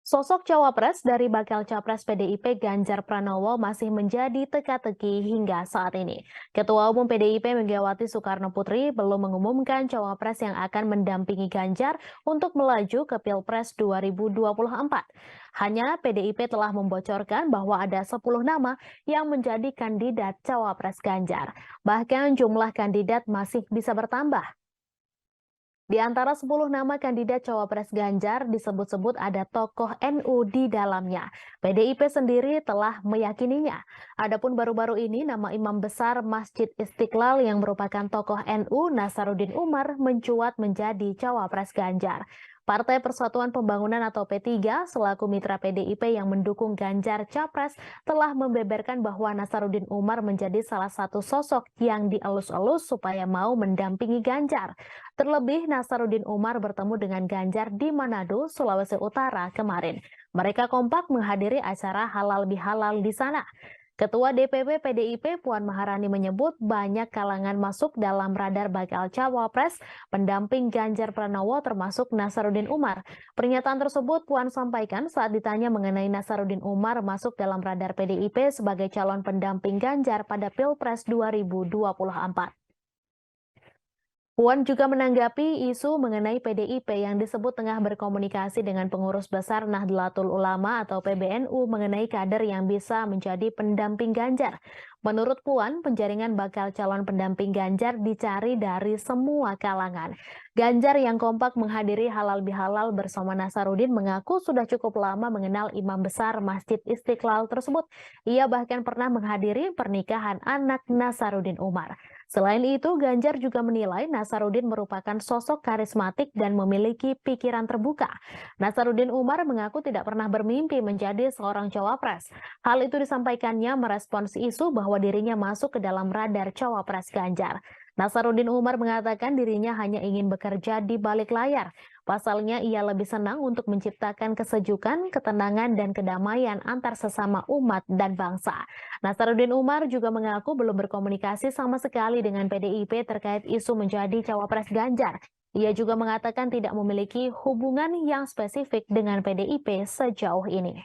Sosok cawapres dari bakal capres PDIP Ganjar Pranowo masih menjadi teka-teki hingga saat ini. Ketua Umum PDIP Megawati Soekarno Putri belum mengumumkan cawapres yang akan mendampingi Ganjar untuk melaju ke Pilpres 2024. Hanya PDIP telah membocorkan bahwa ada 10 nama yang menjadi kandidat cawapres Ganjar. Bahkan jumlah kandidat masih bisa bertambah. Di antara 10 nama kandidat cawapres Ganjar disebut-sebut ada tokoh NU di dalamnya. PDIP sendiri telah meyakininya. Adapun baru-baru ini nama imam besar Masjid Istiqlal yang merupakan tokoh NU Nasaruddin Umar mencuat menjadi cawapres Ganjar. Partai Persatuan Pembangunan atau P3 selaku mitra PDIP yang mendukung Ganjar Capres telah membeberkan bahwa Nasaruddin Umar menjadi salah satu sosok yang dielus-elus supaya mau mendampingi Ganjar. Terlebih, Nasaruddin Umar bertemu dengan Ganjar di Manado, Sulawesi Utara kemarin. Mereka kompak menghadiri acara halal bihalal di sana. Ketua DPP PDIP Puan Maharani menyebut banyak kalangan masuk dalam radar bakal cawapres pendamping Ganjar Pranowo termasuk Nasaruddin Umar. Pernyataan tersebut Puan sampaikan saat ditanya mengenai Nasaruddin Umar masuk dalam radar PDIP sebagai calon pendamping Ganjar pada Pilpres 2024. Puan juga menanggapi isu mengenai PDIP yang disebut tengah berkomunikasi dengan pengurus besar Nahdlatul Ulama atau PBNU mengenai kader yang bisa menjadi pendamping Ganjar. Menurut Puan, penjaringan bakal calon pendamping Ganjar dicari dari semua kalangan. Ganjar yang kompak menghadiri halal bihalal bersama Nasaruddin mengaku sudah cukup lama mengenal imam besar Masjid Istiqlal tersebut. Ia bahkan pernah menghadiri pernikahan anak Nasaruddin Umar. Selain itu, Ganjar juga menilai Nasaruddin merupakan sosok karismatik dan memiliki pikiran terbuka. Nasaruddin Umar mengaku tidak pernah bermimpi menjadi seorang cawapres. Hal itu disampaikannya merespons isu bahwa dirinya masuk ke dalam radar cawapres Ganjar. Nasaruddin Umar mengatakan dirinya hanya ingin bekerja di balik layar. Pasalnya ia lebih senang untuk menciptakan kesejukan, ketenangan, dan kedamaian antar sesama umat dan bangsa. Nasaruddin Umar juga mengaku belum berkomunikasi sama sekali dengan PDIP terkait isu menjadi cawapres Ganjar. Ia juga mengatakan tidak memiliki hubungan yang spesifik dengan PDIP sejauh ini.